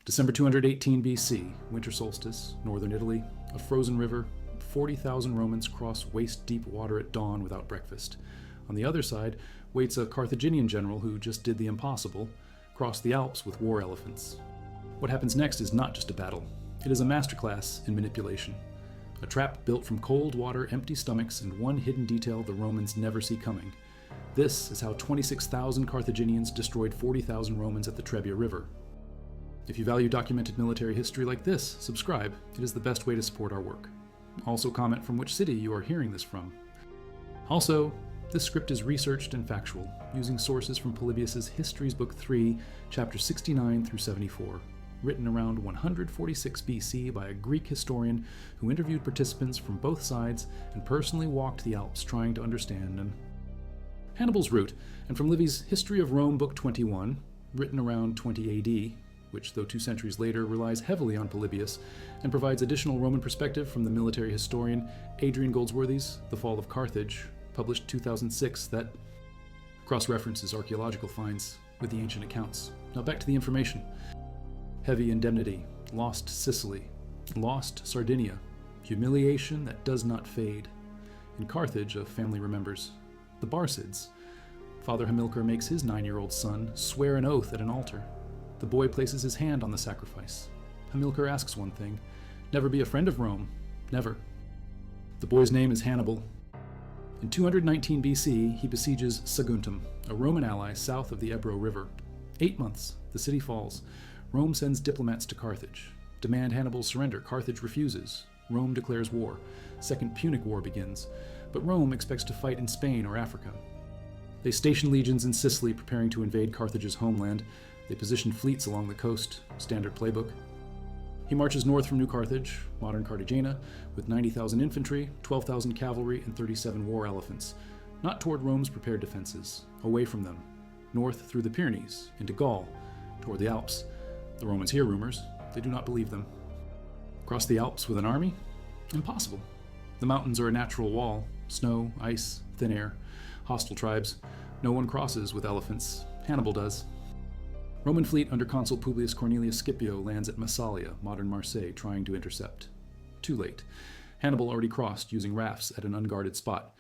December 218 BC, winter solstice, northern Italy, a frozen river, 40,000 Romans cross waist-deep water at dawn without breakfast. On the other side waits a Carthaginian general who just did the impossible, crossed the Alps with war elephants. What happens next is not just a battle. It is a masterclass in manipulation. A trap built from cold water, empty stomachs, and one hidden detail the Romans never see coming. This is how 26,000 Carthaginians destroyed 40,000 Romans at the Trebia River. If you value documented military history like this, subscribe. It is the best way to support our work. Also comment from which city you are hearing this from. Also, this script is researched and factual, using sources from Polybius's Histories Book 3, chapters 69 through 74, written around 146 BC by a Greek historian who interviewed participants from both sides and personally walked the Alps trying to understand them. Hannibal's route, and from Livy's History of Rome Book 21, written around 20 AD, which, though 2 centuries later, relies heavily on Polybius and provides additional Roman perspective from the military historian Adrian Goldsworthy's The Fall of Carthage, published 2006, that cross-references archaeological finds with the ancient accounts. Now back to the information. Heavy indemnity, lost Sicily, lost Sardinia, humiliation that does not fade. In Carthage, a family remembers the Barcids. Father Hamilcar makes his 9-year-old son swear an oath at an altar. The boy places his hand on the sacrifice. Hamilcar asks one thing: never be a friend of Rome. Never. The boy's name is Hannibal. In 219 BC, he besieges Saguntum, a Roman ally south of the Ebro River. 8 months, the city falls. Rome sends diplomats to Carthage. Demand Hannibal's surrender. Carthage refuses. Rome declares war. Second Punic War begins. But Rome expects to fight in Spain or Africa. They station legions in Sicily preparing to invade Carthage's homeland. They position fleets along the coast, standard playbook. He marches north from New Carthage, modern Cartagena, with 90,000 infantry, 12,000 cavalry, and 37 war elephants, not toward Rome's prepared defenses, away from them, north through the Pyrenees, into Gaul, toward the Alps. The Romans hear rumors. They do not believe them. Cross the Alps with an army? Impossible. The mountains are a natural wall, snow, ice, thin air, hostile tribes. No one crosses with elephants. Hannibal does. Roman fleet under consul Publius Cornelius Scipio lands at Massalia, modern Marseille, trying to intercept. Too late. Hannibal already crossed using rafts at an unguarded spot.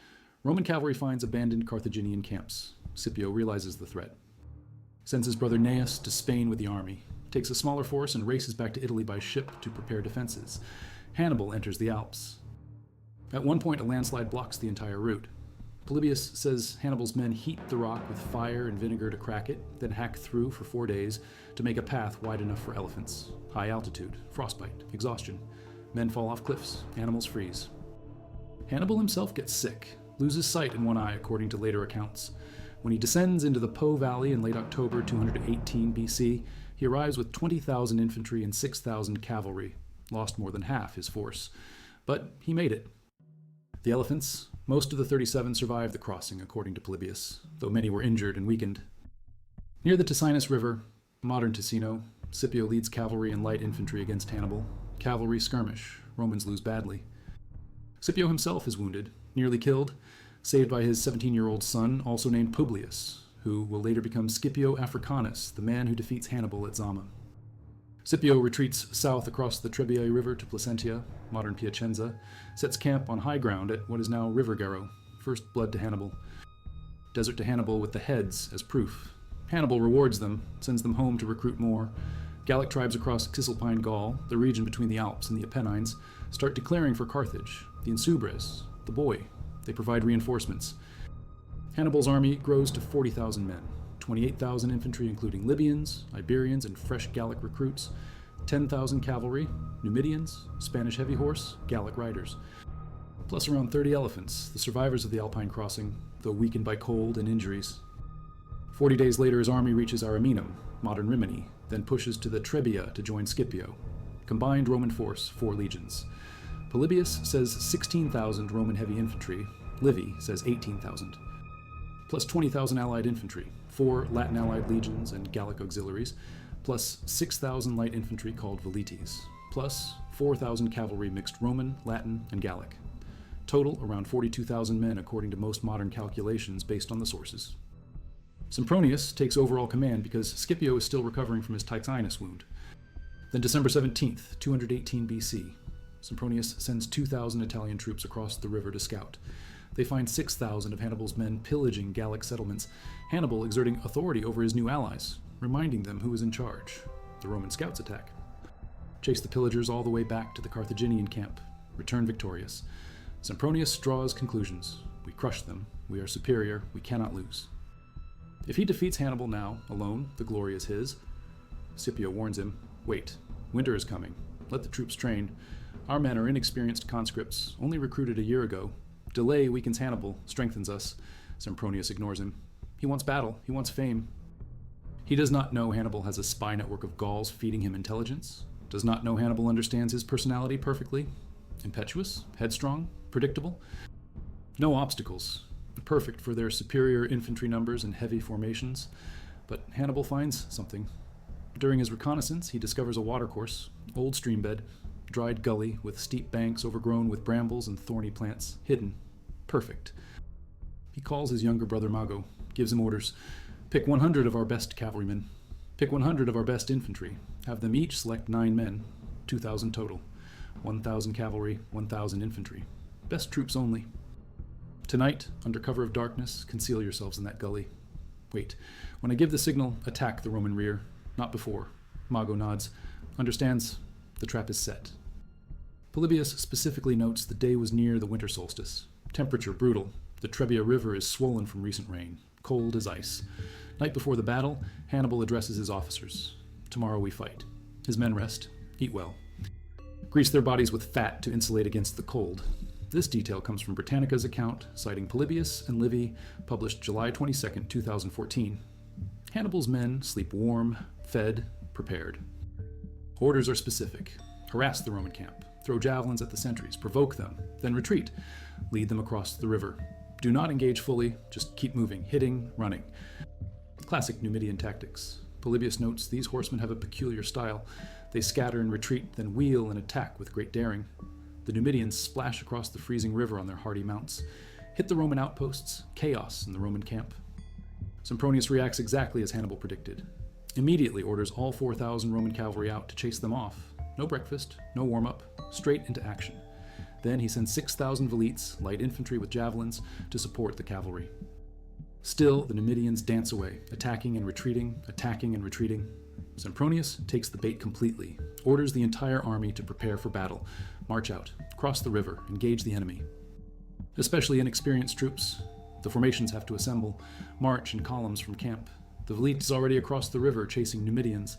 Roman cavalry finds abandoned Carthaginian camps. Scipio realizes the threat. Sends his brother Gnaeus to Spain with the army. Takes a smaller force and races back to Italy by ship to prepare defenses. Hannibal enters the Alps. At one point, a landslide blocks the entire route. Polybius says Hannibal's men heat the rock with fire and vinegar to crack it, then hack through for 4 days to make a path wide enough for elephants. High altitude, frostbite, exhaustion. Men fall off cliffs, animals freeze. Hannibal himself gets sick, loses sight in one eye according to later accounts. When he descends into the Po Valley in late October 218 BC, he arrives with 20,000 infantry and 6,000 cavalry, lost more than half his force. But he made it. The elephants, most of the 37 survived the crossing, according to Polybius, though many were injured and weakened. Near the Ticinus River, modern Ticino, Scipio leads cavalry and light infantry against Hannibal. Cavalry skirmish. Romans lose badly. Scipio himself is wounded, nearly killed, saved by his 17-year-old son, also named Publius, who will later become Scipio Africanus, the man who defeats Hannibal at Zama. Scipio retreats south across the Trebia River to Placentia, modern Piacenza, sets camp on high ground at what is now River Garo, first blood to Hannibal. Desert to Hannibal with the heads as proof. Hannibal rewards them, sends them home to recruit more. Gallic tribes across Cisalpine Gaul, the region between the Alps and the Apennines, start declaring for Carthage, the Insubres, the boy. They provide reinforcements. Hannibal's army grows to 40,000 men. 28,000 infantry including Libyans, Iberians, and fresh Gallic recruits, 10,000 cavalry, Numidians, Spanish heavy horse, Gallic riders, plus around 30 elephants, the survivors of the Alpine crossing, though weakened by cold and injuries. 40 days later his army reaches Ariminum, modern Rimini, then pushes to the Trebia to join Scipio. Combined Roman force, 4 legions. Polybius says 16,000 Roman heavy infantry, Livy says 18,000. Plus 20,000 allied infantry, 4 Latin allied legions and Gallic auxiliaries, plus 6,000 light infantry called velites, plus 4,000 cavalry mixed Roman, Latin, and Gallic. Total around 42,000 men according to most modern calculations based on the sources. Sempronius takes overall command because Scipio is still recovering from his Ticinus wound. Then December 17th, 218 BC, Sempronius sends 2,000 Italian troops across the river to scout. They find 6,000 of Hannibal's men pillaging Gallic settlements, Hannibal exerting authority over his new allies, reminding them who was in charge. The Roman scouts attack. Chase the pillagers all the way back to the Carthaginian camp, return victorious. Sempronius draws conclusions. We crush them. We are superior. We cannot lose. If he defeats Hannibal now, alone, the glory is his. Scipio warns him, wait, winter is coming. Let the troops train. Our men are inexperienced conscripts, only recruited a year ago. Delay weakens Hannibal, strengthens us. Sempronius ignores him. He wants battle. He wants fame. He does not know Hannibal has a spy network of Gauls feeding him intelligence. Does not know Hannibal understands his personality perfectly. Impetuous, headstrong, predictable. No obstacles. Perfect for their superior infantry numbers and heavy formations. But Hannibal finds something. During his reconnaissance, he discovers a watercourse, old streambed, dried gully with steep banks overgrown with brambles and thorny plants, hidden. Perfect. He calls his younger brother Mago, gives him orders. Pick 100 of our best cavalrymen. Pick 100 of our best infantry. Have them each select 9 men, 2,000 total. 1,000 cavalry, 1,000 infantry. Best troops only. Tonight, under cover of darkness, conceal yourselves in that gully. Wait. When I give the signal, attack the Roman rear. Not before. Mago nods. Understands. The trap is set. Polybius specifically notes the day was near the winter solstice. Temperature brutal. The Trebia River is swollen from recent rain. Cold as ice. Night before the battle, Hannibal addresses his officers. Tomorrow we fight. His men rest. Eat well. Grease their bodies with fat to insulate against the cold. This detail comes from Britannica's account, citing Polybius and Livy, published July 22, 2014. Hannibal's men sleep warm, fed, prepared. Orders are specific. Harass the Roman camp. Throw javelins at the sentries. Provoke them. Then retreat. Lead them across the river. Do not engage fully. Just keep moving, hitting, running. Classic Numidian tactics. Polybius notes these horsemen have a peculiar style. They scatter and retreat, then wheel and attack with great daring. The Numidians splash across the freezing river on their hardy mounts. Hit the Roman outposts. Chaos in the Roman camp. Sempronius reacts exactly as Hannibal predicted. Immediately orders all 4,000 Roman cavalry out to chase them off. No breakfast, no warm-up, straight into action. Then he sends 6,000 velites, light infantry with javelins, to support the cavalry. Still, the Numidians dance away, attacking and retreating, attacking and retreating. Sempronius takes the bait completely, orders the entire army to prepare for battle, march out, cross the river, engage the enemy. Especially inexperienced troops, the formations have to assemble, march in columns from camp. The velite is already across the river chasing Numidians.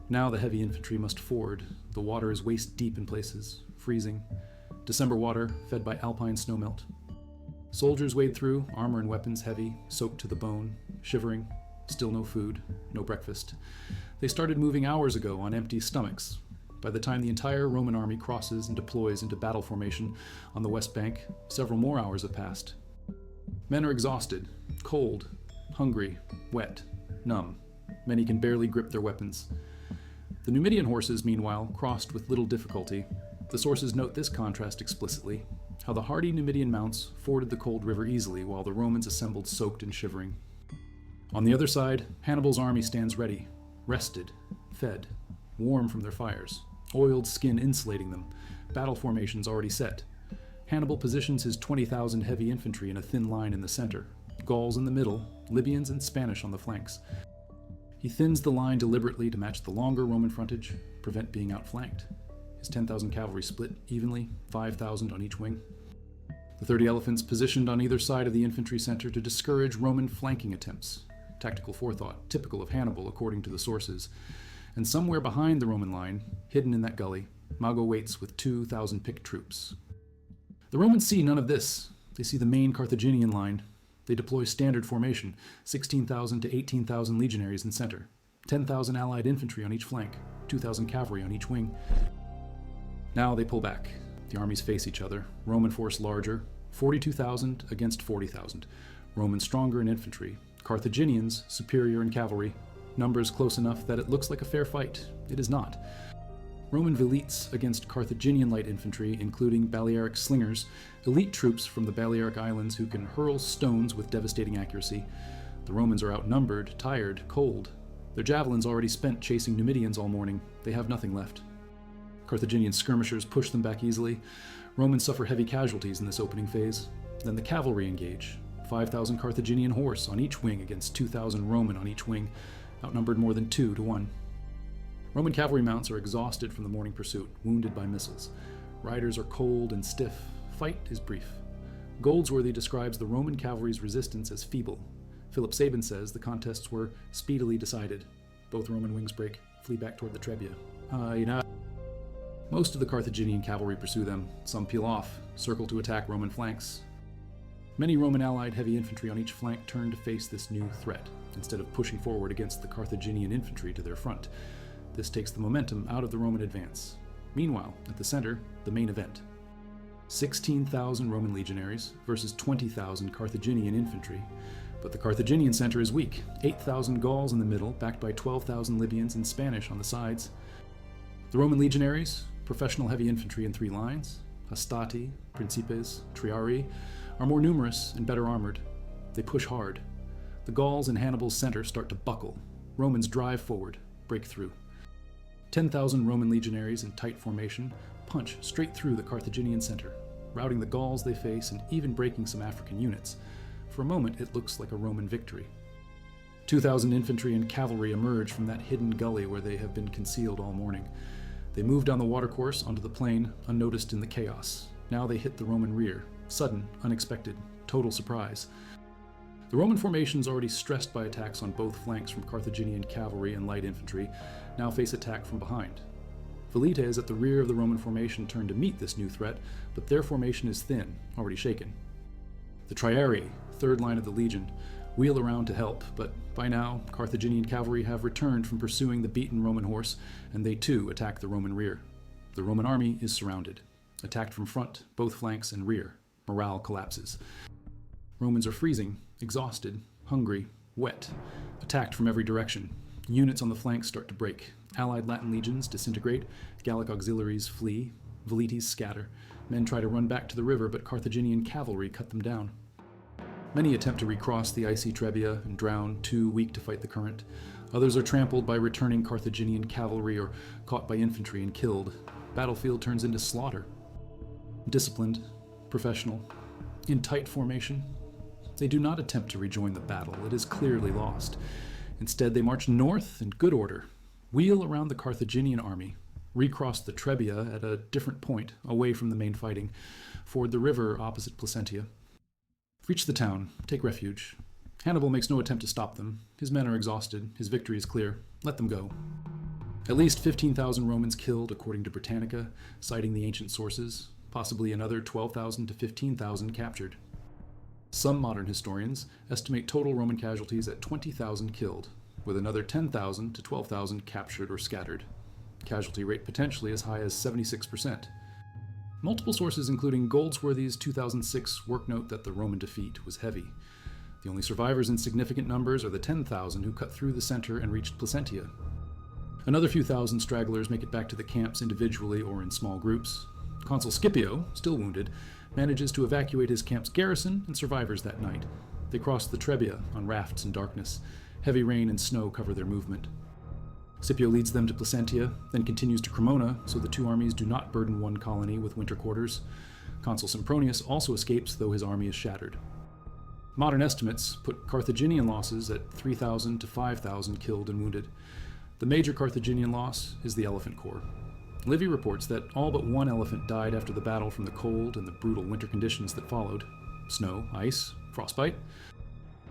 Now the heavy infantry must ford. The water is waist deep in places, freezing. December water, fed by alpine snowmelt. Soldiers wade through, armor and weapons heavy, soaked to the bone, shivering. Still no food, no breakfast. They started moving hours ago on empty stomachs. By the time the entire Roman army crosses and deploys into battle formation on the west bank, several more hours have passed. Men are exhausted, cold, hungry, wet, numb. Many can barely grip their weapons. The Numidian horses, meanwhile, crossed with little difficulty. The sources note this contrast explicitly, how the hardy Numidian mounts forded the cold river easily while the Romans assembled soaked and shivering. On the other side, Hannibal's army stands ready, rested, fed, warm from their fires, oiled skin insulating them, battle formations already set. Hannibal positions his 20,000 heavy infantry in a thin line in the center, Gauls in the middle, Libyans and Spanish on the flanks. He thins the line deliberately to match the longer Roman frontage, prevent being outflanked. His 10,000 cavalry split evenly, 5,000 on each wing. The 30 elephants positioned on either side of the infantry center to discourage Roman flanking attempts. Tactical forethought, typical of Hannibal according to the sources. And somewhere behind the Roman line, hidden in that gully, Mago waits with 2,000 picked troops. The Romans see none of this. They see the main Carthaginian line. They deploy standard formation, 16,000 to 18,000 legionaries in center, 10,000 allied infantry on each flank, 2,000 cavalry on each wing. Now they pull back. The armies face each other, Roman force larger, 42,000 against 40,000. Romans stronger in infantry, Carthaginians superior in cavalry, numbers close enough that it looks like a fair fight. It is not. Roman velites against Carthaginian light infantry, including Balearic slingers, elite troops from the Balearic Islands who can hurl stones with devastating accuracy. The Romans are outnumbered, tired, cold. Their javelins already spent chasing Numidians all morning. They have nothing left. Carthaginian skirmishers push them back easily. Romans suffer heavy casualties in this opening phase. Then the cavalry engage. 5,000 Carthaginian horse on each wing against 2,000 Roman on each wing, outnumbered more than 2 to 1. Roman cavalry mounts are exhausted from the morning pursuit, wounded by missiles. Riders are cold and stiff. Fight is brief. Goldsworthy describes the Roman cavalry's resistance as feeble. Philip Sabin says the contests were speedily decided. Both Roman wings break, flee back toward the Trebia. Most of the Carthaginian cavalry pursue them. Some peel off, circle to attack Roman flanks. Many Roman allied heavy infantry on each flank turn to face this new threat, instead of pushing forward against the Carthaginian infantry to their front. This takes the momentum out of the Roman advance. Meanwhile, at the center, the main event. 16,000 Roman legionaries versus 20,000 Carthaginian infantry. But the Carthaginian center is weak. 8,000 Gauls in the middle, backed by 12,000 Libyans and Spanish on the sides. The Roman legionaries, professional heavy infantry in 3 lines, hastati, principes, triarii, are more numerous and better armored. They push hard. The Gauls in Hannibal's center start to buckle. Romans drive forward, break through. 10,000 Roman legionaries in tight formation punch straight through the Carthaginian center, routing the Gauls they face and even breaking some African units. For a moment, it looks like a Roman victory. 2,000 infantry and cavalry emerge from that hidden gully where they have been concealed all morning. They move down the watercourse onto the plain, unnoticed in the chaos. Now they hit the Roman rear. Sudden, unexpected, total surprise. The Roman formations, already stressed by attacks on both flanks from Carthaginian cavalry and light infantry, now face attack from behind. Velites at the rear of the Roman formation turn to meet this new threat, but their formation is thin, already shaken. The Triarii, third line of the legion, wheel around to help, but by now Carthaginian cavalry have returned from pursuing the beaten Roman horse, and they too attack the Roman rear. The Roman army is surrounded, attacked from front, both flanks, and rear. Morale collapses. Romans are freezing, exhausted, hungry, wet, attacked from every direction. Units on the flanks start to break. Allied Latin legions disintegrate, Gallic auxiliaries flee, Velites scatter. Men try to run back to the river, but Carthaginian cavalry cut them down. Many attempt to recross the icy Trebia and drown, too weak to fight the current. Others are trampled by returning Carthaginian cavalry or caught by infantry and killed. Battlefield turns into slaughter. Disciplined, professional, in tight formation, they do not attempt to rejoin the battle. It is clearly lost. Instead, they march north in good order, wheel around the Carthaginian army, recross the Trebia at a different point, away from the main fighting, ford the river opposite Placentia. Reach the town, take refuge. Hannibal makes no attempt to stop them. His men are exhausted, his victory is clear. Let them go. At least 15,000 Romans killed, according to Britannica, citing the ancient sources, possibly another 12,000 to 15,000 captured. Some modern historians estimate total Roman casualties at 20,000 killed, with another 10,000 to 12,000 captured or scattered. Casualty rate potentially as high as 76%. Multiple sources, including Goldsworthy's 2006 work, note that the Roman defeat was heavy. The only survivors in significant numbers are the 10,000 who cut through the center and reached Placentia. Another few thousand stragglers make it back to the camps individually or in small groups. Consul Scipio, still wounded, manages to evacuate his camp's garrison and survivors that night. They cross the Trebia on rafts in darkness. Heavy rain and snow cover their movement. Scipio leads them to Placentia, then continues to Cremona, so the two armies do not burden one colony with winter quarters. Consul Sempronius also escapes, though his army is shattered. Modern estimates put Carthaginian losses at 3,000 to 5,000 killed and wounded. The major Carthaginian loss is the elephant corps. Livy reports that all but one elephant died after the battle from the cold and the brutal winter conditions that followed. Snow, ice, frostbite.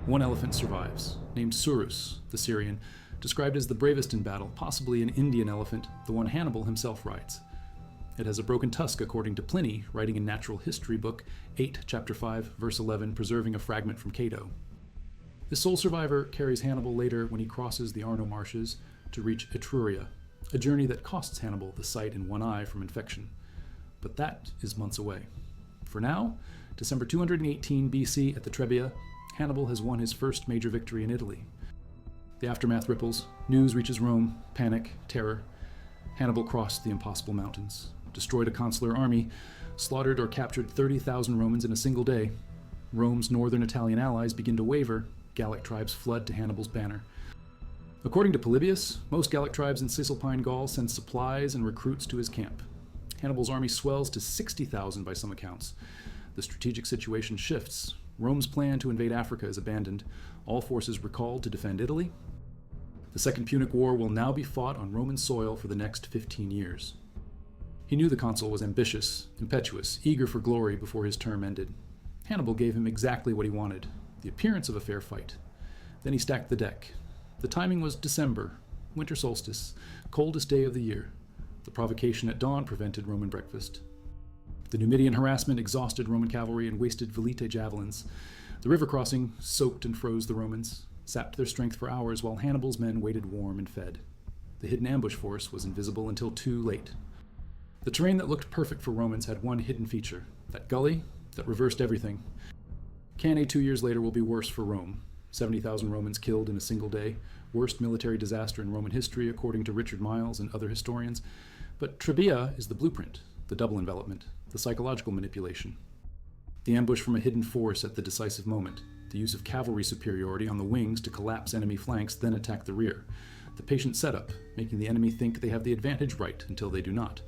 One elephant survives, named Surus, the Syrian, described as the bravest in battle, possibly an Indian elephant, the one Hannibal himself rides. It has a broken tusk, according to Pliny, writing in Natural History Book 8, Chapter 5, Verse 11, preserving a fragment from Cato. This sole survivor carries Hannibal later when he crosses the Arno marshes to reach Etruria, a journey that costs Hannibal the sight in one eye from infection. But that is months away. For now, December 218 BC at the Trebia, Hannibal has won his first major victory in Italy. The aftermath ripples, news reaches Rome, panic, terror. Hannibal crossed the impossible mountains, destroyed a consular army, slaughtered or captured 30,000 Romans in a single day. Rome's northern Italian allies begin to waver, Gallic tribes flood to Hannibal's banner. According to Polybius, most Gallic tribes in Cisalpine Gaul send supplies and recruits to his camp. Hannibal's army swells to 60,000 by some accounts. The strategic situation shifts. Rome's plan to invade Africa is abandoned. All forces recalled to defend Italy. The Second Punic War will now be fought on Roman soil for the next 15 years. He knew the consul was ambitious, impetuous, eager for glory before his term ended. Hannibal gave him exactly what he wanted, the appearance of a fair fight. Then he stacked the deck. The timing was December, winter solstice, coldest day of the year. The provocation at dawn prevented Roman breakfast. The Numidian harassment exhausted Roman cavalry and wasted velite javelins. The river crossing soaked and froze the Romans, sapped their strength for hours while Hannibal's men waited warm and fed. The hidden ambush force was invisible until too late. The terrain that looked perfect for Romans had one hidden feature, that gully that reversed everything. Cannae 2 years later will be worse for Rome. 70,000 Romans killed in a single day, worst military disaster in Roman history according to Richard Miles and other historians. But Trebia is the blueprint, the double envelopment, the psychological manipulation. The ambush from a hidden force at the decisive moment, the use of cavalry superiority on the wings to collapse enemy flanks, then attack the rear. The patient setup, making the enemy think they have the advantage right until they do not.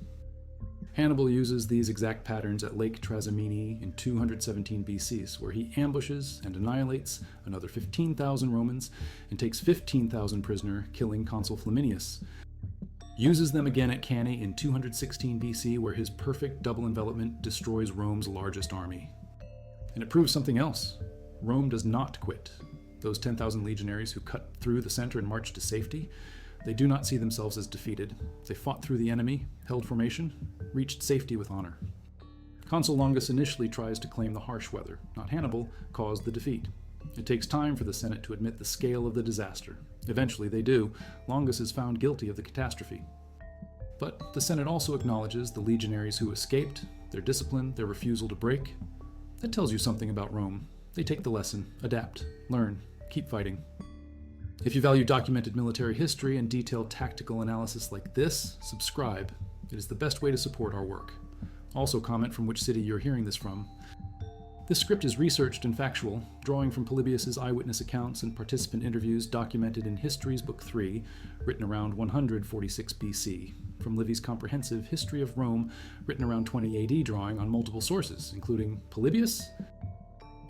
Hannibal uses these exact patterns at Lake Trasimene in 217 BC, where he ambushes and annihilates another 15,000 Romans and takes 15,000 prisoner, killing consul Flaminius. Uses them again at Cannae in 216 BC, where his perfect double envelopment destroys Rome's largest army. And it proves something else. Rome does not quit. Those 10,000 legionaries who cut through the center and marched to safety, they do not see themselves as defeated. They fought through the enemy, held formation, reached safety with honor. Consul Longus initially tries to claim the harsh weather, not Hannibal, caused the defeat. It takes time for the Senate to admit the scale of the disaster. Eventually they do. Longus is found guilty of the catastrophe. But the Senate also acknowledges the legionaries who escaped, their discipline, their refusal to break. That tells you something about Rome. They take the lesson, adapt, learn, keep fighting. If you value documented military history and detailed tactical analysis like this, subscribe. It is the best way to support our work. Also comment from which city you're hearing this from. This script is researched and factual, drawing from Polybius's eyewitness accounts and participant interviews documented in Histories Book 3, written around 146 BC, from Livy's comprehensive History of Rome, written around 20 AD, drawing on multiple sources, including Polybius,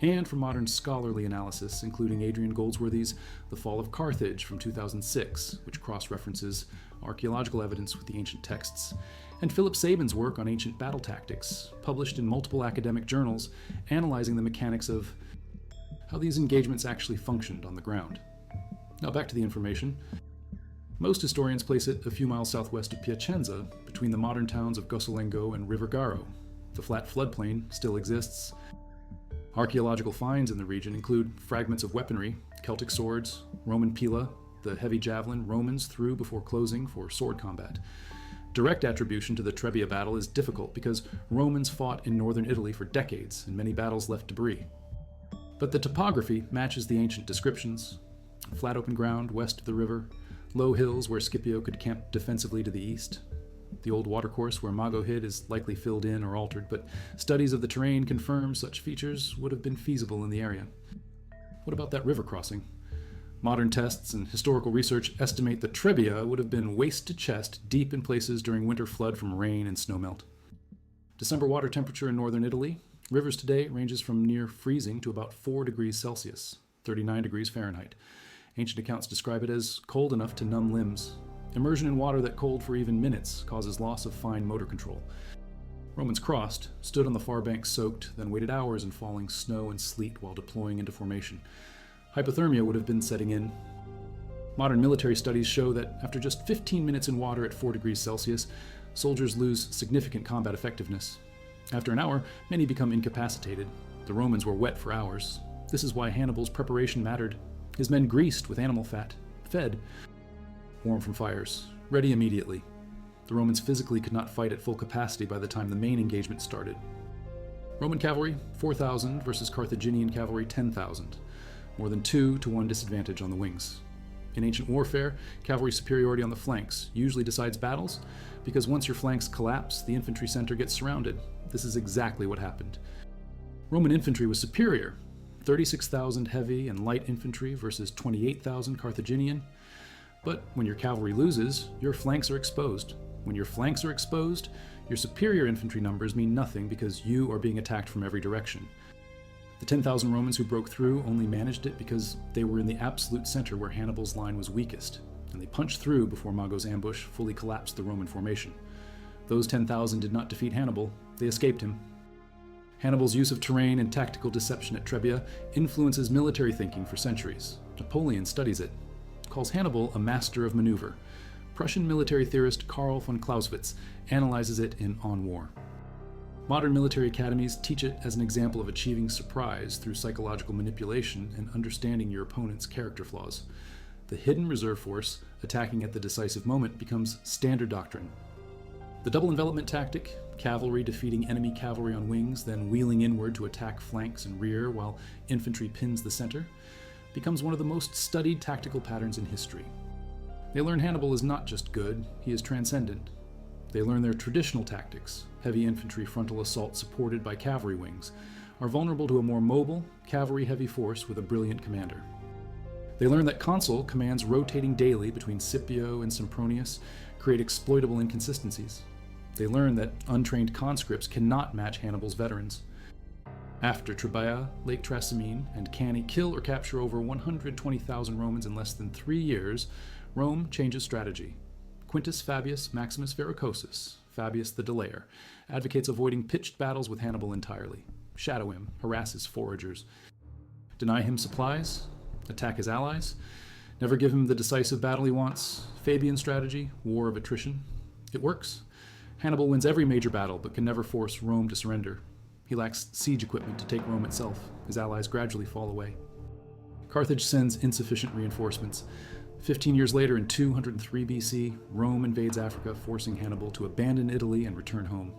and from modern scholarly analysis, including Adrian Goldsworthy's The Fall of Carthage from 2006, which cross-references archaeological evidence with the ancient texts, and Philip Sabin's work on ancient battle tactics, published in multiple academic journals, analyzing the mechanics of how these engagements actually functioned on the ground. Now back to the information. Most historians place it a few miles southwest of Piacenza, between the modern towns of Gossolengo and River Garo. The flat floodplain still exists. Archaeological finds in the region include fragments of weaponry, Celtic swords, Roman pila, the heavy javelin Romans threw before closing for sword combat. Direct attribution to the Trebia battle is difficult because Romans fought in northern Italy for decades and many battles left debris. But the topography matches the ancient descriptions. Flat open ground west of the river, low hills where Scipio could camp defensively to the east. The old watercourse where Mago hid is likely filled in or altered, but studies of the terrain confirm such features would have been feasible in the area. What about that river crossing? Modern tests and historical research estimate the Trebia would have been waist to chest deep in places during winter flood from rain and snowmelt. December water temperature in northern Italy, rivers today ranges from near freezing to about 4 degrees Celsius, 39 degrees Fahrenheit. Ancient accounts describe it as cold enough to numb limbs. Immersion in water that cold for even minutes causes loss of fine motor control. Romans crossed, stood on the far bank soaked, then waited hours in falling snow and sleet while deploying into formation. Hypothermia would have been setting in. Modern military studies show that after just 15 minutes in water at 4 degrees Celsius, soldiers lose significant combat effectiveness. After an hour, many become incapacitated. The Romans were wet for hours. This is why Hannibal's preparation mattered. His men greased with animal fat, fed, warm from fires, ready immediately. The Romans physically could not fight at full capacity by the time the main engagement started. Roman cavalry, 4,000 versus Carthaginian cavalry, 10,000. More than 2 to 1 disadvantage on the wings. In ancient warfare, cavalry superiority on the flanks usually decides battles, because once your flanks collapse, the infantry center gets surrounded. This is exactly what happened. Roman infantry was superior, 36,000 heavy and light infantry versus 28,000 Carthaginian. But when your cavalry loses, your flanks are exposed. When your flanks are exposed, your superior infantry numbers mean nothing because you are being attacked from every direction. The 10,000 Romans who broke through only managed it because they were in the absolute center where Hannibal's line was weakest, and they punched through before Mago's ambush fully collapsed the Roman formation. Those 10,000 did not defeat Hannibal, they escaped him. Hannibal's use of terrain and tactical deception at Trebia influences military thinking for centuries. Napoleon studies it, calls Hannibal a master of maneuver. Prussian military theorist Karl von Clausewitz analyzes it in On War. Modern military academies teach it as an example of achieving surprise through psychological manipulation and understanding your opponent's character flaws. The hidden reserve force attacking at the decisive moment becomes standard doctrine. The double envelopment tactic, cavalry defeating enemy cavalry on wings, then wheeling inward to attack flanks and rear while infantry pins the center, becomes one of the most studied tactical patterns in history. They learn Hannibal is not just good, he is transcendent. They learn their traditional tactics, heavy infantry frontal assault supported by cavalry wings, are vulnerable to a more mobile, cavalry-heavy force with a brilliant commander. They learn that consul commands rotating daily between Scipio and Sempronius create exploitable inconsistencies. They learn that untrained conscripts cannot match Hannibal's veterans. After Trebia, Lake Trasimene, and Cannae kill or capture over 120,000 Romans in less than 3 years, Rome changes strategy. Quintus Fabius Maximus Verrucosus, Fabius the Delayer, advocates avoiding pitched battles with Hannibal entirely. Shadow him, harass his foragers. Deny him supplies, attack his allies, never give him the decisive battle he wants. Fabian strategy, war of attrition. It works. Hannibal wins every major battle, but can never force Rome to surrender. He lacks siege equipment to take Rome itself. His allies gradually fall away. Carthage sends insufficient reinforcements. 15 years later, in 203 BC, Rome invades Africa, forcing Hannibal to abandon Italy and return home.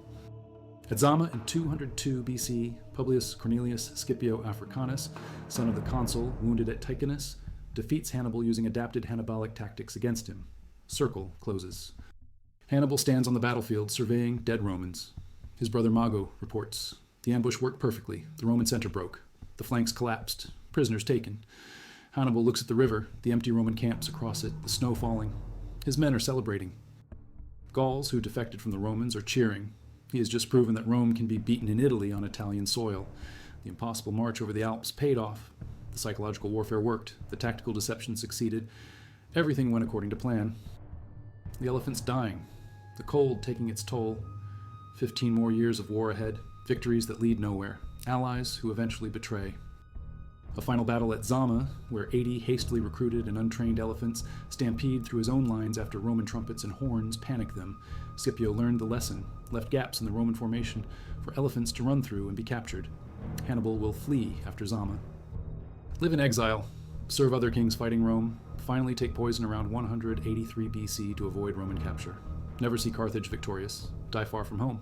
At Zama in 202 BC, Publius Cornelius Scipio Africanus, son of the consul wounded at Ticinus, defeats Hannibal using adapted Hannibalic tactics against him. Circle closes. Hannibal stands on the battlefield surveying dead Romans. His brother Mago reports, "The ambush worked perfectly. The Roman center broke. The flanks collapsed. Prisoners taken." Hannibal looks at the river, the empty Roman camps across it, the snow falling. His men are celebrating. Gauls who defected from the Romans are cheering. He has just proven that Rome can be beaten in Italy on Italian soil. The impossible march over the Alps paid off. The psychological warfare worked. The tactical deception succeeded. Everything went according to plan. The elephant's dying. The cold taking its toll. 15 more years of war ahead. Victories that lead nowhere. Allies who eventually betray. A final battle at Zama, where 80 hastily recruited and untrained elephants stampede through his own lines after Roman trumpets and horns panic them. Scipio learned the lesson, left gaps in the Roman formation for elephants to run through and be captured. Hannibal will flee after Zama. Live in exile, serve other kings fighting Rome, finally take poison around 183 BC to avoid Roman capture. Never see Carthage victorious, die far from home.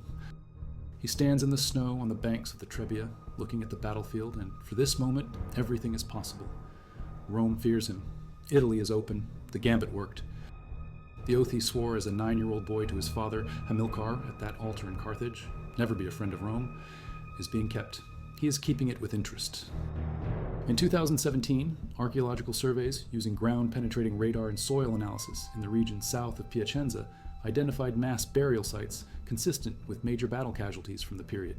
He stands in the snow on the banks of the Trebia, looking at the battlefield, and for this moment, everything is possible. Rome fears him. Italy is open. The gambit worked. The oath he swore as a 9-year-old boy to his father, Hamilcar, at that altar in Carthage, never be a friend of Rome, is being kept. He is keeping it with interest. In 2017, archaeological surveys using ground-penetrating radar and soil analysis in the region south of Piacenza identified mass burial sites consistent with major battle casualties from the period.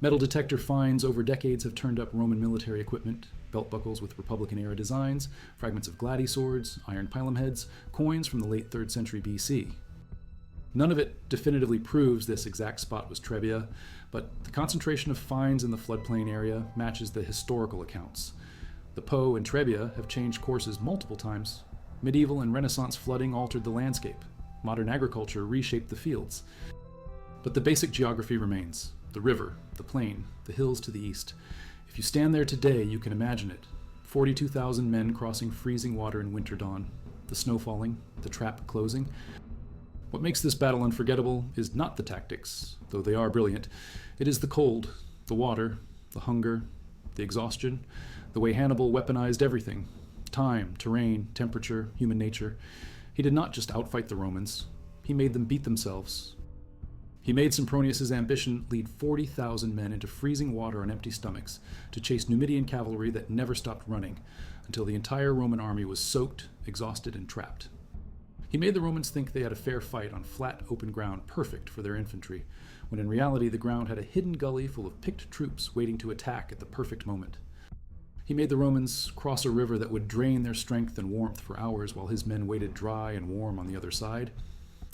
Metal detector finds over decades have turned up Roman military equipment, belt buckles with Republican-era designs, fragments of gladi swords, iron pilum heads, coins from the late 3rd century BC. None of it definitively proves this exact spot was Trebia, but the concentration of finds in the floodplain area matches the historical accounts. The Po and Trebia have changed courses multiple times. Medieval and Renaissance flooding altered the landscape. Modern agriculture reshaped the fields. But the basic geography remains. The river, the plain, the hills to the east. If you stand there today, you can imagine it. 42,000 men crossing freezing water in winter dawn. The snow falling, the trap closing. What makes this battle unforgettable is not the tactics, though they are brilliant. It is the cold, the water, the hunger, the exhaustion, the way Hannibal weaponized everything. Time, terrain, temperature, human nature. He did not just outfight the Romans. He made them beat themselves. He made Sempronius' ambition lead 40,000 men into freezing water on empty stomachs to chase Numidian cavalry that never stopped running until the entire Roman army was soaked exhausted and trapped. He made the Romans think they had a fair fight on flat, open ground perfect for their infantry, when in reality the ground had a hidden gully full of picked troops waiting to attack at the perfect moment. He made the Romans cross a river that would drain their strength and warmth for hours while his men waited dry and warm on the other side.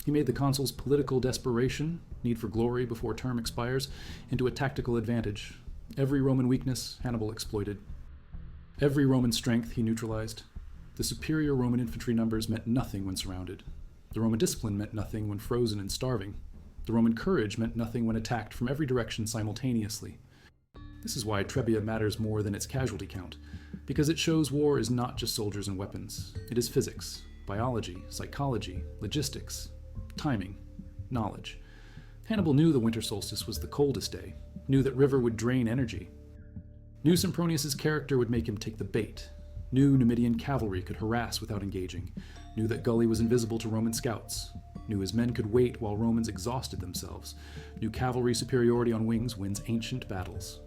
He made the consuls' political desperation, need for glory before term expires, into a tactical advantage. Every Roman weakness Hannibal exploited. Every Roman strength he neutralized. The superior Roman infantry numbers meant nothing when surrounded. The Roman discipline meant nothing when frozen and starving. The Roman courage meant nothing when attacked from every direction simultaneously. This is why Trebia matters more than its casualty count, because it shows war is not just soldiers and weapons. It is physics, biology, psychology, logistics, timing, knowledge. Hannibal knew the winter solstice was the coldest day, knew that river would drain energy, knew Sempronius's character would make him take the bait, knew Numidian cavalry could harass without engaging, knew that gully was invisible to Roman scouts, knew his men could wait while Romans exhausted themselves, knew cavalry superiority on wings wins ancient battles,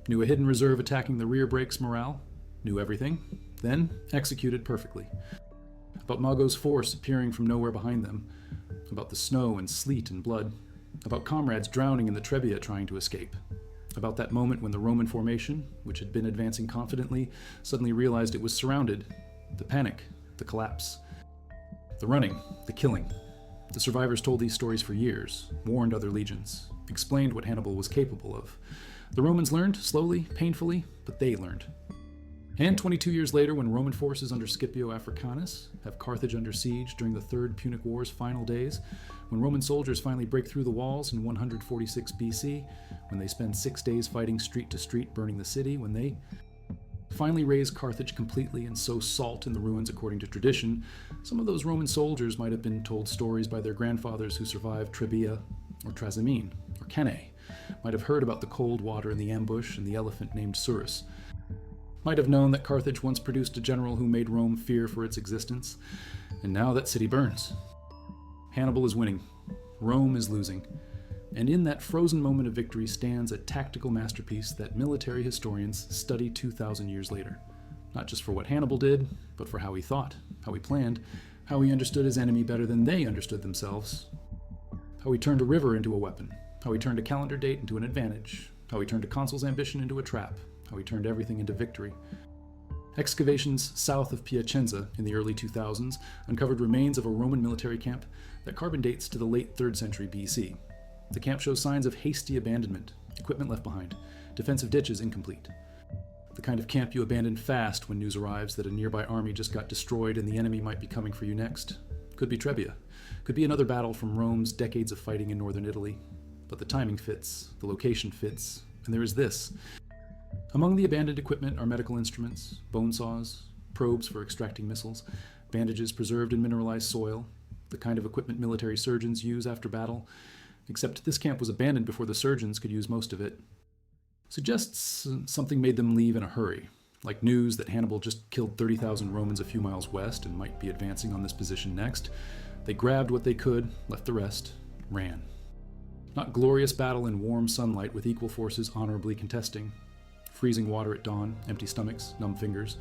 knew a hidden reserve attacking the rear breaks morale, knew everything, then executed perfectly. About Mago's force appearing from nowhere behind them, about the snow and sleet and blood, about comrades drowning in the Trebia trying to escape, about that moment when the Roman formation, which had been advancing confidently, suddenly realized it was surrounded, the panic, the collapse, the running, the killing. The survivors told these stories for years, warned other legions, explained what Hannibal was capable of. The Romans learned, slowly, painfully, but they learned. And 22 years later, when Roman forces under Scipio Africanus have Carthage under siege during the Third Punic War's final days, when Roman soldiers finally break through the walls in 146 BC, when they spend 6 days fighting street to street burning the city, when they finally raze Carthage completely and sow salt in the ruins according to tradition, some of those Roman soldiers might have been told stories by their grandfathers who survived Trebia or Trasimene or Cannae, might have heard about the cold water and the ambush and the elephant named Surus, might have known that Carthage once produced a general who made Rome fear for its existence, and now that city burns. Hannibal is winning. Rome is losing. And in that frozen moment of victory stands a tactical masterpiece that military historians study 2,000 years later. Not just for what Hannibal did, but for how he thought, how he planned, how he understood his enemy better than they understood themselves, how he turned a river into a weapon, how he turned a calendar date into an advantage, how he turned a consul's ambition into a trap, how he turned everything into victory. Excavations south of Piacenza in the early 2000s uncovered remains of a Roman military camp that carbon dates to the late 3rd century BC. The camp shows signs of hasty abandonment, equipment left behind, defensive ditches incomplete. The kind of camp you abandon fast when news arrives that a nearby army just got destroyed and the enemy might be coming for you next. Could be Trebia. Could be another battle from Rome's decades of fighting in northern Italy. But the timing fits, the location fits, and there is this. Among the abandoned equipment are medical instruments, bone saws, probes for extracting missiles, bandages preserved in mineralized soil, the kind of equipment military surgeons use after battle, except this camp was abandoned before the surgeons could use most of it. Suggests something made them leave in a hurry, like news that Hannibal just killed 30,000 Romans a few miles west and might be advancing on this position next. They grabbed what they could, left the rest, ran. Not glorious battle in warm sunlight with equal forces honorably contesting. Freezing water at dawn, empty stomachs, numb fingers,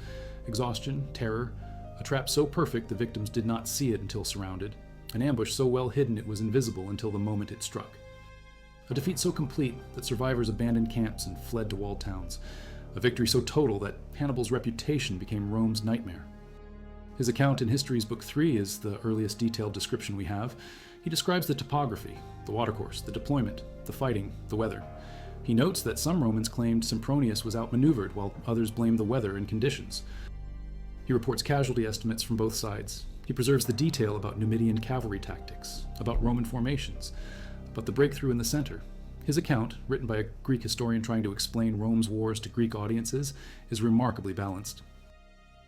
exhaustion, terror, a trap so perfect the victims did not see it until surrounded, an ambush so well hidden it was invisible until the moment it struck. A defeat so complete that survivors abandoned camps and fled to walled towns, a victory so total that Hannibal's reputation became Rome's nightmare. His account in History's Book 3 is the earliest detailed description we have. He describes the topography, the watercourse, the deployment, the fighting, the weather. He notes that some Romans claimed Sempronius was outmaneuvered, while others blamed the weather and conditions. He reports casualty estimates from both sides. He preserves the detail about Numidian cavalry tactics, about Roman formations, about the breakthrough in the center. His account, written by a Greek historian trying to explain Rome's wars to Greek audiences, is remarkably balanced.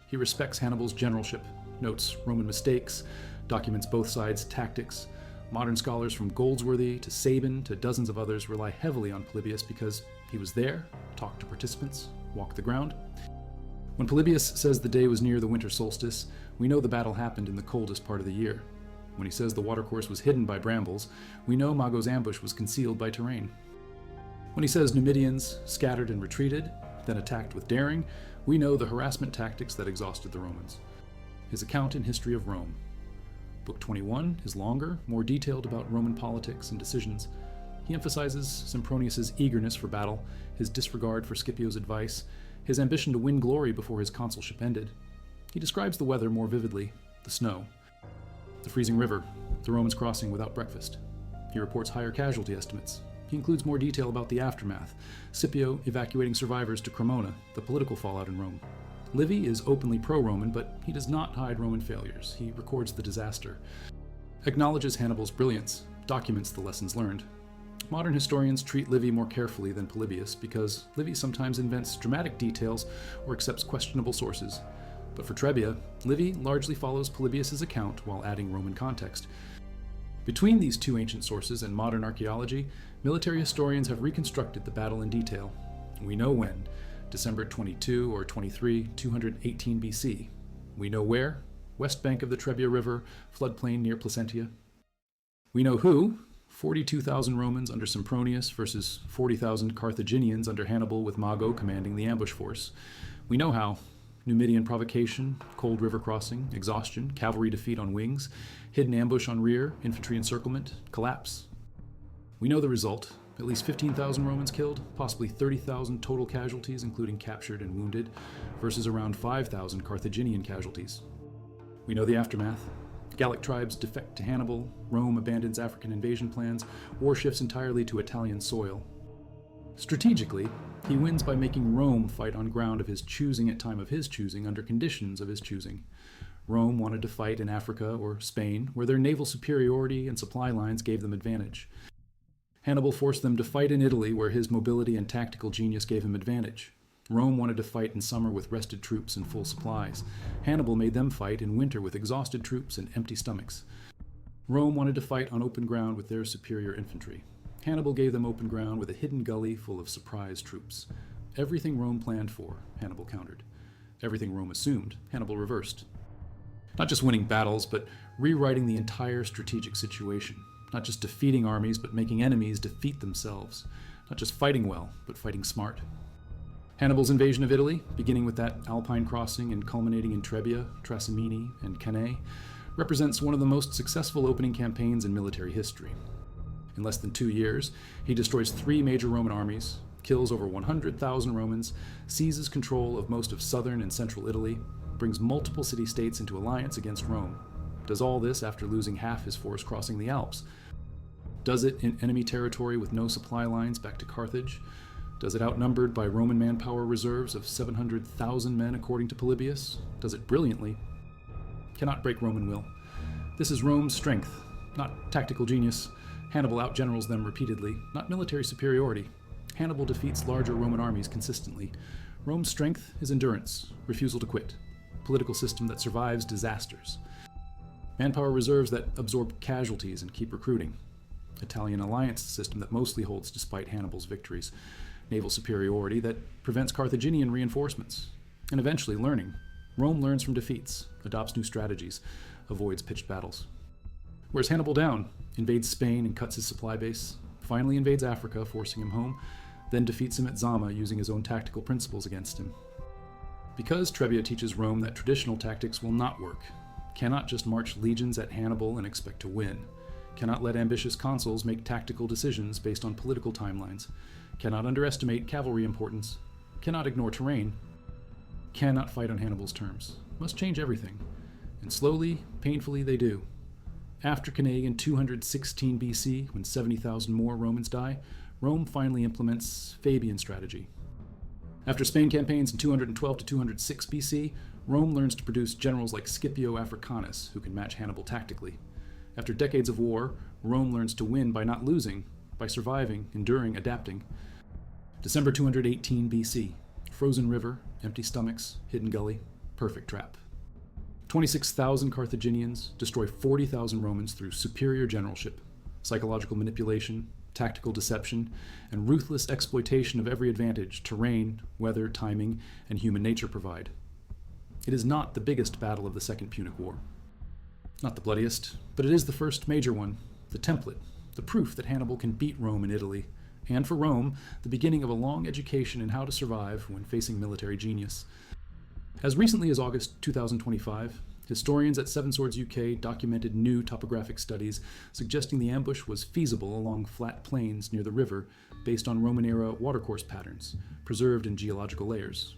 He respects Hannibal's generalship, notes Roman mistakes, documents both sides' tactics. Modern scholars from Goldsworthy to Sabin to dozens of others rely heavily on Polybius because he was there, talked to participants, walked the ground. When Polybius says the day was near the winter solstice, we know the battle happened in the coldest part of the year. When he says the watercourse was hidden by brambles, we know Mago's ambush was concealed by terrain. When he says Numidians scattered and retreated, then attacked with daring, we know the harassment tactics that exhausted the Romans. his account and history of Rome. Book 21 is longer, more detailed about Roman politics and decisions. He emphasizes Sempronius's eagerness for battle, his disregard for Scipio's advice, his ambition to win glory before his consulship ended. He describes the weather more vividly, the snow, the freezing river, the Romans crossing without breakfast. He reports higher casualty estimates. He includes more detail about the aftermath, Scipio evacuating survivors to Cremona, the political fallout in Rome. Livy is openly pro-Roman, but he does not hide Roman failures. He records the disaster, acknowledges Hannibal's brilliance, documents the lessons learned. Modern historians treat Livy more carefully than Polybius because Livy sometimes invents dramatic details or accepts questionable sources. But for Trebia, Livy largely follows Polybius's account while adding Roman context. Between these two ancient sources and modern archaeology, military historians have reconstructed the battle in detail. We know when, December 22 or 23, 218 BC. We know where, west bank of the Trebia River, floodplain near Placentia. We know who, 42,000 Romans under Sempronius versus 40,000 Carthaginians under Hannibal with Mago commanding the ambush force. We know how, Numidian provocation, cold river crossing, exhaustion, cavalry defeat on wings, hidden ambush on rear, infantry encirclement, collapse. We know the result, at least 15,000 Romans killed, possibly 30,000 total casualties including captured and wounded, versus around 5,000 Carthaginian casualties. We know the aftermath. Gallic tribes defect to Hannibal, Rome abandons African invasion plans, war shifts entirely to Italian soil. Strategically, he wins by making Rome fight on ground of his choosing at time of his choosing under conditions of his choosing. Rome wanted to fight in Africa or Spain, where their naval superiority and supply lines gave them advantage. Hannibal forced them to fight in Italy, where his mobility and tactical genius gave him advantage. Rome wanted to fight in summer with rested troops and full supplies. Hannibal made them fight in winter with exhausted troops and empty stomachs. Rome wanted to fight on open ground with their superior infantry. Hannibal gave them open ground with a hidden gully full of surprise troops. Everything Rome planned for, Hannibal countered. Everything Rome assumed, Hannibal reversed. Not just winning battles, but rewriting the entire strategic situation. Not just defeating armies, but making enemies defeat themselves. Not just fighting well, but fighting smart. Hannibal's invasion of Italy, beginning with that Alpine crossing and culminating in Trebia, Trasimene, and Cannae, represents one of the most successful opening campaigns in military history. In less than 2 years, he destroys 3 major Roman armies, kills over 100,000 Romans, seizes control of most of southern and central Italy, brings multiple city-states into alliance against Rome. Does all this after losing half his force crossing the Alps. Does it in enemy territory with no supply lines back to Carthage. Does it outnumbered by Roman manpower reserves of 700,000 men according to Polybius. Does it brilliantly. Cannot break Roman will. This is Rome's strength, not tactical genius. Hannibal outgenerals them repeatedly, not military superiority. Hannibal defeats larger Roman armies consistently. Rome's strength is endurance, refusal to quit, political system that survives disasters. Manpower reserves that absorb casualties and keep recruiting. Italian alliance system that mostly holds despite Hannibal's victories. Naval superiority that prevents Carthaginian reinforcements. And eventually learning. Rome learns from defeats, adopts new strategies, avoids pitched battles. Wears Hannibal down, invades Spain and cuts his supply base, finally invades Africa, forcing him home, then defeats him at Zama using his own tactical principles against him. Because Trebia teaches Rome that traditional tactics will not work, cannot just march legions at Hannibal and expect to win, cannot let ambitious consuls make tactical decisions based on political timelines, cannot underestimate cavalry importance, cannot ignore terrain, cannot fight on Hannibal's terms, must change everything. And slowly, painfully they do. After Cannae in 216 BC, when 70,000 more Romans die, Rome finally implements Fabian strategy. After Spain campaigns in 212 to 206 BC, Rome learns to produce generals like Scipio Africanus, who can match Hannibal tactically. After decades of war, Rome learns to win by not losing, by surviving, enduring, adapting. December 218 BC, frozen river, empty stomachs, hidden gully, perfect trap. 26,000 Carthaginians destroy 40,000 Romans through superior generalship, psychological manipulation, tactical deception, and ruthless exploitation of every advantage terrain, weather, timing, and human nature provide. It is not the biggest battle of the Second Punic War. Not the bloodiest, but it is the first major one, the template, the proof that Hannibal can beat Rome in Italy, and for Rome, the beginning of a long education in how to survive when facing military genius. As recently as August 2025, Historians at Seven Swords UK documented new topographic studies suggesting the ambush was feasible along flat plains near the river based on Roman-era watercourse patterns, preserved in geological layers.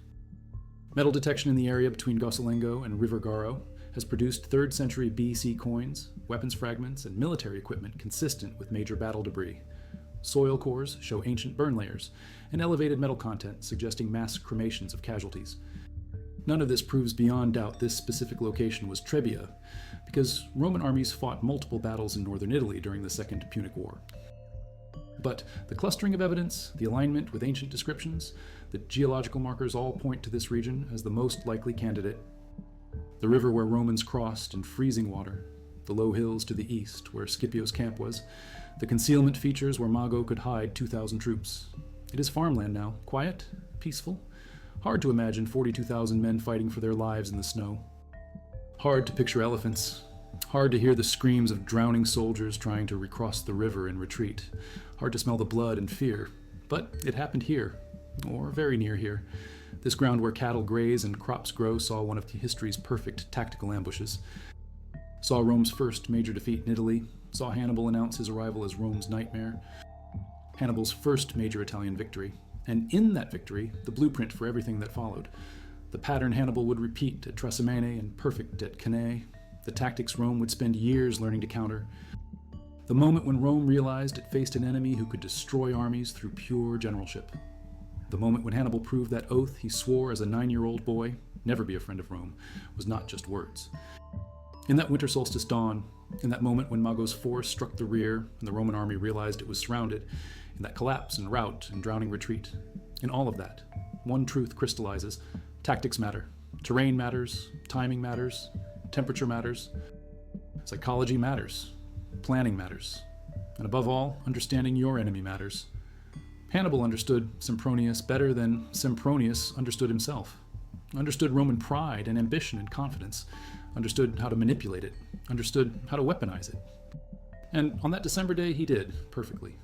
Metal detection in the area between Gossalengo and River Garo has produced 3rd century BC coins, weapons fragments, and military equipment consistent with major battle debris. Soil cores show ancient burn layers, and elevated metal content suggesting mass cremations of casualties. None of this proves beyond doubt this specific location was Trebia, because Roman armies fought multiple battles in northern Italy during the Second Punic War. But the clustering of evidence, the alignment with ancient descriptions, the geological markers all point to this region as the most likely candidate. The river where Romans crossed in freezing water, the low hills to the east where Scipio's camp was, the concealment features where Mago could hide 2,000 troops. It is farmland now, quiet, peaceful. Hard to imagine 42,000 men fighting for their lives in the snow. Hard to picture elephants. Hard to hear the screams of drowning soldiers trying to recross the river in retreat. Hard to smell the blood and fear. But it happened here, or very near here. This ground where cattle graze and crops grow saw one of history's perfect tactical ambushes. Saw Rome's first major defeat in Italy. Saw Hannibal announce his arrival as Rome's nightmare. Hannibal's first major Italian victory. And in that victory, the blueprint for everything that followed. The pattern Hannibal would repeat at Trasimene and perfect at Cannae. The tactics Rome would spend years learning to counter. The moment when Rome realized it faced an enemy who could destroy armies through pure generalship. The moment when Hannibal proved that oath he swore as a 9-year-old boy, never be a friend of Rome, was not just words. In that winter solstice dawn, in that moment when Mago's force struck the rear and the Roman army realized it was surrounded, in that collapse and rout and drowning retreat, in all of that, one truth crystallizes: tactics matter, terrain matters, timing matters, temperature matters, psychology matters, planning matters, and above all, understanding your enemy matters. Hannibal understood Sempronius better than Sempronius understood himself, understood Roman pride and ambition and confidence, understood how to manipulate it, understood how to weaponize it. And on that December day, he did, perfectly.